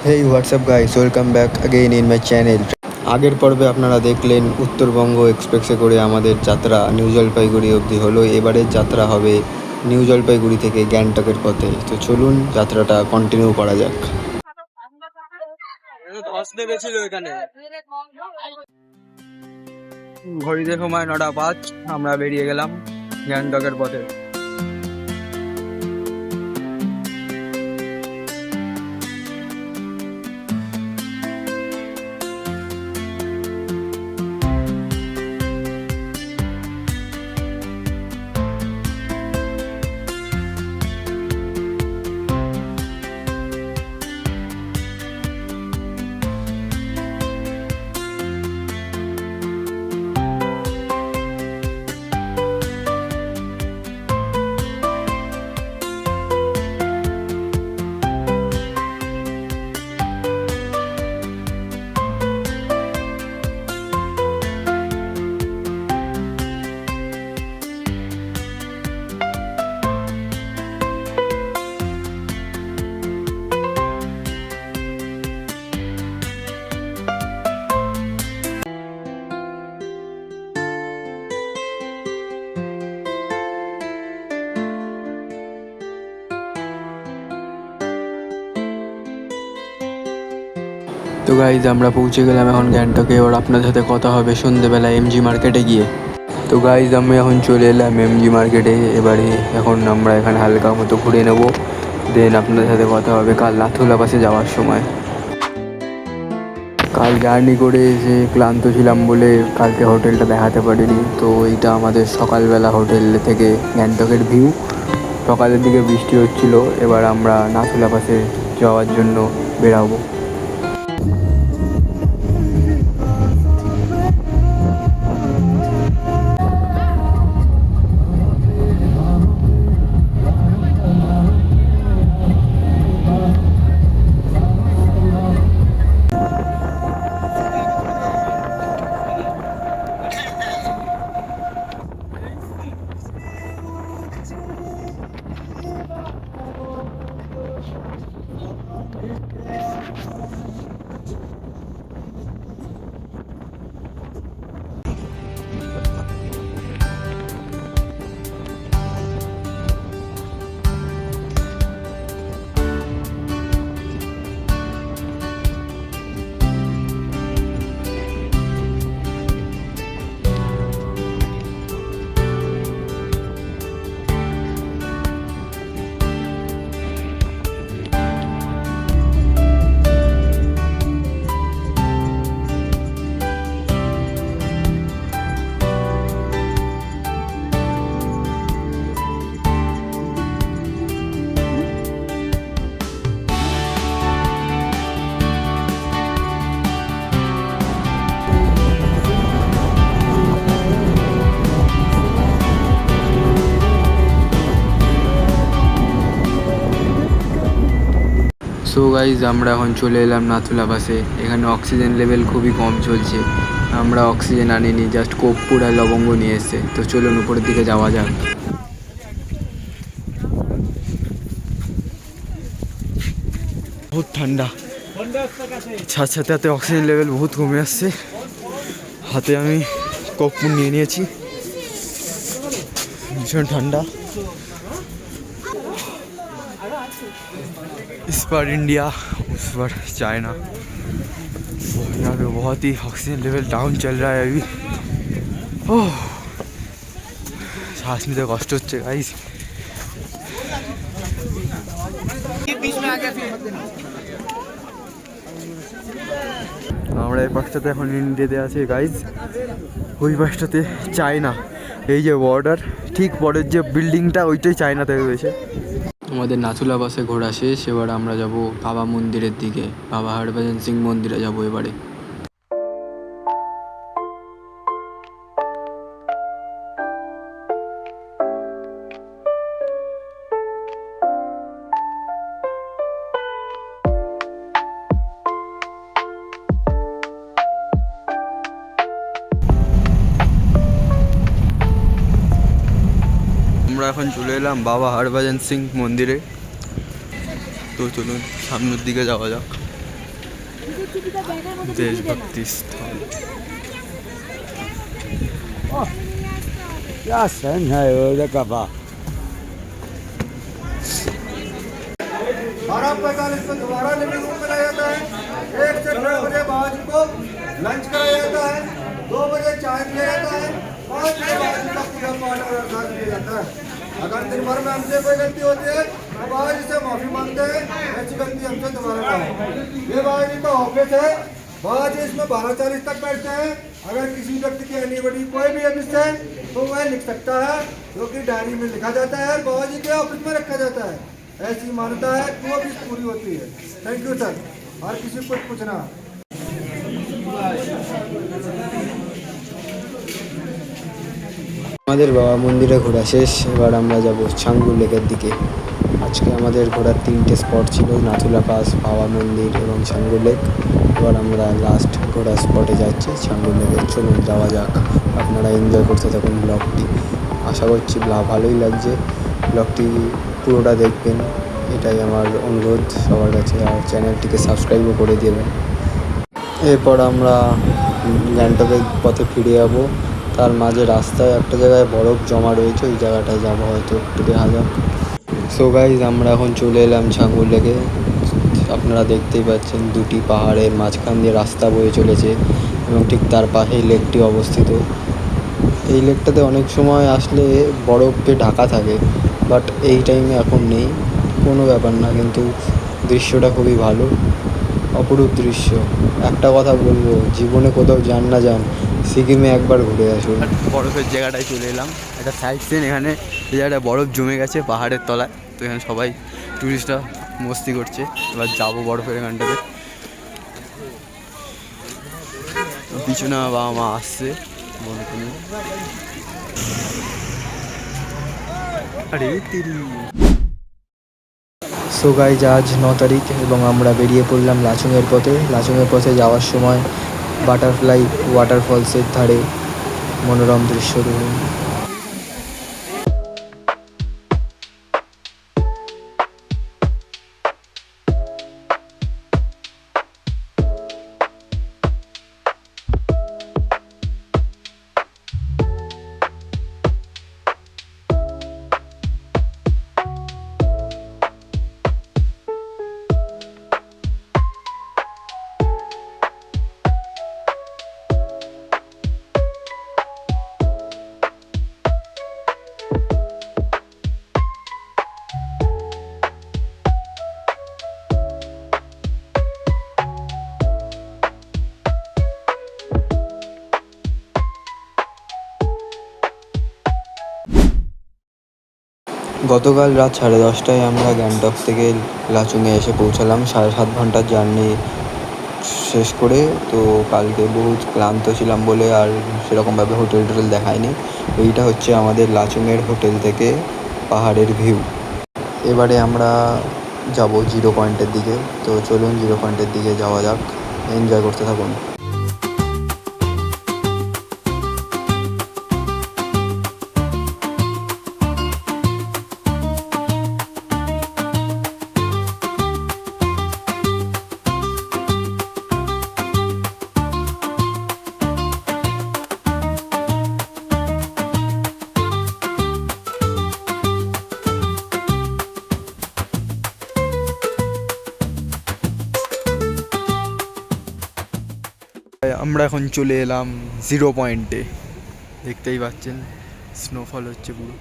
Hey WhatsApp guys, welcome back again in my channel. আগের পর্বে আপনারা দেখলেন উত্তরবঙ্গ এক্সপ্রেসে করে আমাদের যাত্রা নিউ জলপাইগুড়ি অবধি হলো। এবারের যাত্রা হবে নিউ জলপাইগুড়ি থেকে গ্যাংটকের পথে। তো চলুন যাত্রাটা কন্টিনিউ করা যাক। ঘড়িতে সময় 9:05, আমরা বেরিয়ে গেলাম গ্যাংটকের পথে। তো গাইজ আমরা পৌঁছে গেলাম এখন গ্যাংটকে। এবার আপনাদের সাথে কথা হবে সন্ধ্যেবেলা এমজি মার্কেটে গিয়ে। তো গাইজ আমি এখন চলে এলাম এমজি মার্কেটে। এবারে এখন আমরা এখানে হালকা মতো ঘুরে নেব, দেন আপনাদের সাথে কথা হবে কাল নাথুলা পাসে যাওয়ার সময়। কাল জার্নি করে এসে ক্লান্ত ছিলাম বলে কালকে হোটেলটা দেখাতে পারিনি। তো এইটা আমাদের সকালবেলা হোটেল থেকে গ্যাংটকের ভিউ। সকালের দিকে বৃষ্টি হচ্ছিল। এবার আমরা নাথুলা পাসে যাওয়ার জন্য বেরাবো। সো গাইজ আমরা এখন চলে এলাম নাথুলা পাসে। এখানে অক্সিজেন লেভেল খুবই কম চলছে। আমরা অক্সিজেন আনিনি, জাস্ট কর্পূর আর লবঙ্গ নিয়ে এসছে। তো চলুন উপরের দিকে যাওয়া যাক। বহুত ঠান্ডা, সাথে সাথে হাতে অক্সিজেন লেভেল বহুত কমে আসছে। হাতে আমি কর্পূর নিয়ে নিয়েছি, भीषण ठंडा। इस बार इंडिया, उस बार चाइना। यहाँ पे बहुत ही ऑक्सीजन लेवल डाउन चल रहा है अभी। ओह, सांस নিতে কষ্ট হচ্ছে গাইস। আমরা এই পাশটাতে এখন ইন্ডিয়াতে আছি গাইস, ওই পাশটাতে চায়না। এই যে বর্ডার, ঠিক পরের যে বিল্ডিংটা ওইটাই চায়নাতে রয়েছে। আমাদের নাথুলা বাসে ঘোরা শেষ। এবার আমরা যাব বাবা মন্দিরের দিকে, বাবা হরভজন সিং মন্দিরে যাব এবারে। আমরা এখন চলে এলাম বাবা হরভজন সিং মন্দিরে। তো চলুন সামনের দিকে যাওয়া যাক। देशभक्ति स्थल क्या सहन है वो का 12:45 में दोबारा लिविंग रूम में लाया जाता है। 1 से 2 बजे बाजी को लंच कराया जाता है। 2 बजे चाय पिया जाता है। 5 बजे बाजी का पूजा पाठ और अरदास किया जाता है। अगर दिन भर में हमसे कोई गलती होती है तो बाजी से माफी मांगते हैं, ऐसी गलती हमसे दोबारा ना हो। ये बाजी का ऑफिस है। बाजी इसमें 12:40 तक बैठते हैं। अगर किसी व्यक्ति की एनिवर्सरी कोई भी ऑफिस है तो वह लिख सकता है, जो कि डायरी में लिखा जाता है, बाजी के ऑफिस में रखा जाता है। ऐसी मान्यता है कि वो भी पूरी होती है। Thank you sir. और किसी को पूछना আমাদের বাবা মন্দিরে ঘোরা শেষ। এবার আমরা যাব ছাঙ্গু লেকের দিকে। আজকে আমাদের ঘোরার 3টে স্পট ছিল, নাথুলা পাস, বাবা মন্দির এবং ছাঙ্গু লেক। এবার আমরা লাস্ট ঘোরার স্পটে যাচ্ছি, ছাঙ্গু লেকে। চলুন যাওয়া যাক, আপনারা এনজয় করতে থাকুন ব্লগটি। আশা করছি ভালোই লাগছে। ব্লগটি পুরোটা দেখবেন, এটাই আমার অনুরোধ সবার কাছে। আর চ্যানেলটিকে সাবস্ক্রাইবও করে দেবেন। এরপর আমরা গ্যাংটকের পথে ফিরে যাবো। তার মাঝে রাস্তায় একটা জায়গায় বরফ জমা রয়েছে, ওই জায়গাটায় যাবো হয়তো, একটু দেখা যাক। সো গাইজ, আমরা এখন চলে এলাম ছাঙ্গু লেকে। আপনারা দেখতেই পাচ্ছেন দুটি পাহাড়ের মাঝখান দিয়ে রাস্তা বয়ে চলেছে এবং ঠিক তার পাশেই লেকটি অবস্থিত। এই লেকটাতে অনেক সময় আসলে বরফে ঢাকা থাকে, বাট এই টাইমে এখন নেই, কোনো ব্যাপার না। কিন্তু দৃশ্যটা খুবই ভালো, অপরূপ দৃশ্য। একটা কথা বলবো, জীবনে কোথাও যান না যান, সিকিমে একবার ঘুরে আসুন। বরফের জায়গাটায় চলে এলাম, একটা সাইড সিন। এখানে এই জায়গাটা বরফ জমে গেছে পাহাড়ের তলায়, তো এখানে সবাই টুরিস্টরা মস্তি করছে। এবার যাবো বরফের এখানটাতে। পিছনে আমার বাবা মা আসছে, বরফ নিয়ে। আরে সো গাইজ, আজ 9 তারিখ এবং আমরা বেরিয়ে পড়লাম লাচুংয়ের পথে। লাচুংয়ের পথে যাওয়ার সময় বাটারফ্লাই ওয়াটারফলসের ধারে মনোরম দৃশ্য দেখুন। গতকাল রাত 10:30টায় আমরা গ্যাংটক থেকে লাচুংয়ে এসে পৌঁছালাম। 7.5 ঘন্টার জার্নি শেষ করে। তো কালকে বহুত ক্লান্ত ছিলাম বলে আর সেরকমভাবে হোটেল টোটেল দেখায়নি। এইটা হচ্ছে আমাদের লাচুংয়ের হোটেল থেকে পাহাড়ের ভিউ। এবারে আমরা যাব 0 পয়েন্টের দিকে। তো চলুন 0 পয়েন্টের দিকে যাওয়া যাক, এনজয় করতে থাকুন। আমরা এখন চলে এলাম 0 পয়েন্টে। দেখতেই পাচ্ছেন স্নোফল হচ্ছে পুরো।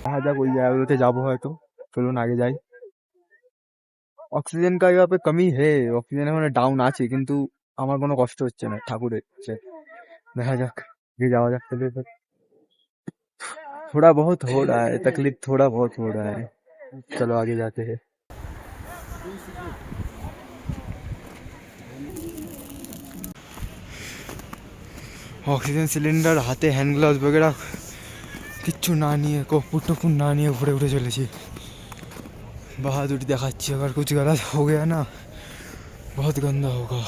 দেখা যাক ওই জায়গাগুলোতে যাবো হয়তো। চলুন আগে যাই। অক্সিজেন का यहाँ पे कमी है, অক্সিজেন এখন ডাউন আছে, কিন্তু আমার কোনো কষ্ট হচ্ছে না, ঠাকুরের হচ্ছে। দেখা যাক, ये যাওয়া যাক। चलिए फिर। थोड़ा बहुत हो रहा है तकलीफ, थोड़ा बहुत हो रहा है। चलो आगे जाते हैं। অক্সিজেন সিলিন্ডার হাতে, হ্যান্ড গ্লাভস वगैरह কিচ্ছু না নিয়ে, কর্পূর টর্পূর না নিয়ে ঘুরে ঘুরে চলেছি। बहादुरी दिखाচ্ছি। अगर कुछ गलत हो गया ना, बहुत गंदा होगा।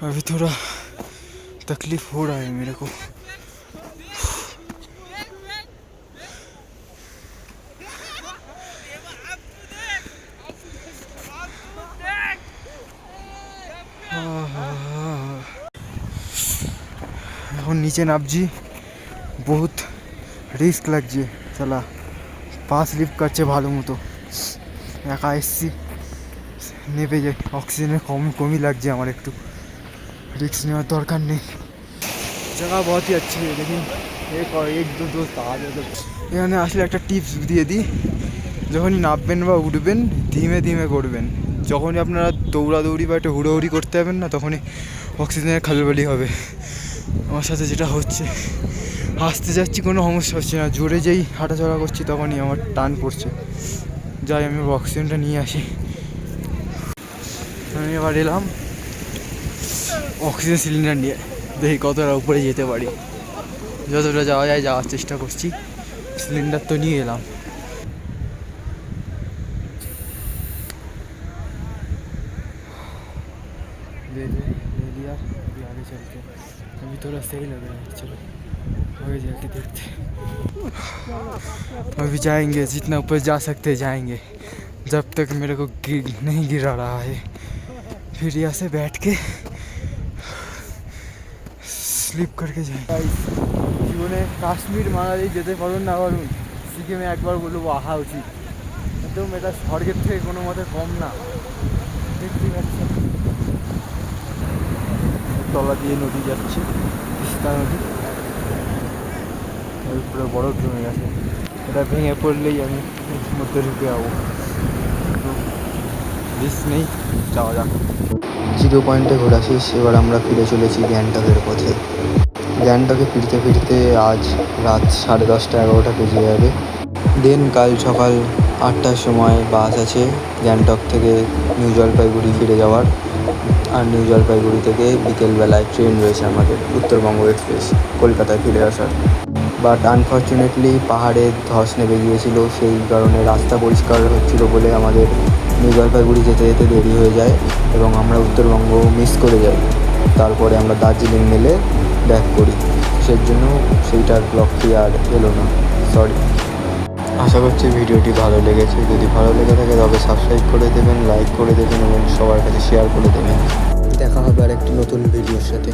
अभी थोड़ा तकलीफ हो रहा है मेरे को। এখন নিচে নামছি, বহুত রিস্ক লাগছে, চালা পা স্লিপ করছে ভালো মতো। একা এসছি, নেমে যাই, অক্সিজেনের কমই লাগছে আমার একটু। रिक्स নেওয়ার দরকার নেই। জায়গা बहुत ही अच्छी है, लेकिन एक दो दोस्त आ जाए। এখানে আসলে একটা টিপস দিয়ে দিই, যখনই নামবেন বা উঠবেন ধীমে ধীমে করবেন। যখনই আপনারা দৌড়াদৌড়ি বা একটু হুড়োহুড়ি করতে যাবেন না, তখনই অক্সিজেনের খালবালি হবে। আমার সাথে যেটা হচ্ছে, আসতে যাচ্ছি কোনো সমস্যা হচ্ছে না, জোরে যেই হাঁটাচলা করছি তখনই আমার টান পড়ছে। যাই আমি অক্সিজেনটা নিয়ে আসি। আমি এবার এলাম অক্সিজেন সিলিন্ডার নিয়ে, দেখি কতটা উপরে যেতে পারি। যতটা যাওয়া যায় যাওয়ার চেষ্টা করছি। সিলিন্ডার তো নিয়ে এলাম। ले लिया, अभी आगे चलते हैं। अभी थोड़ा सही लग रहा है, चलो आगे जाके देखते हैं। अभी जाएंगे, जितना ऊपर जा सकते जाएंगे, जब तक मेरे को नहीं गिरा रहा है। फिर यहाँ से बैठ के স্লিপ করকে যাই। জীবনে কাশ্মীর মানালি যেতে পারুন না পারুন, সিকিমে একবার বলবো আসা উচিত। একদম এটা স্বর্গের থেকে কোনো মতে কম না। দেখতে পাচ্ছেন তলা দিয়ে নদী যাচ্ছে, তিস্তা নদী। পুরো বরফ জমে গেছে, এটা ভেঙে পড়লেই আমি মধ্যে ঢুকে যাবো। রিস্ক নেই, যাওয়া যাক। 0 পয়েন্টে ঘোরা শেষ, এবার আমরা ফিরে চলেছি গ্যাংটকের পথে। গ্যাংটকে ফিরতে ফিরতে আজ রাত 10:30-11টা বেজে যাবে। দেন কাল সকাল 8টার সময় বাস আছে গ্যাংটক থেকে নিউ জলপাইগুড়ি ফিরে যাওয়ার। আর নিউ জলপাইগুড়ি থেকে বিকেলবেলায় ট্রেন রয়েছে আমাদের উত্তরবঙ্গ এক্সপ্রেস কলকাতায় ফিরে আসার। বাট আনফর্চুনেটলি পাহাড়ে ধস নেমে গিয়েছিল, সেই কারণে রাস্তা পরিষ্কার হচ্ছিলো বলে আমাদের নিউ জলপাইগুড়ি যেতে যেতে দেরি হয়ে যায় এবং আমরা উত্তরবঙ্গ মিস করে যাই। তারপরে আমরা দার্জিলিং মেলে ব্যাক করি, সেই জন্য সেইটার ব্লগটি আর এলো না, সরি। আশা করছি ভিডিওটি ভালো লেগেছে। যদি ভালো লেগে থাকে তবে সাবস্ক্রাইব করে দেবেন, লাইক করে দেবেন এবং সবার কাছে শেয়ার করে দেবেন। দেখা হবে আর একটি নতুন ভিডিওর সাথে।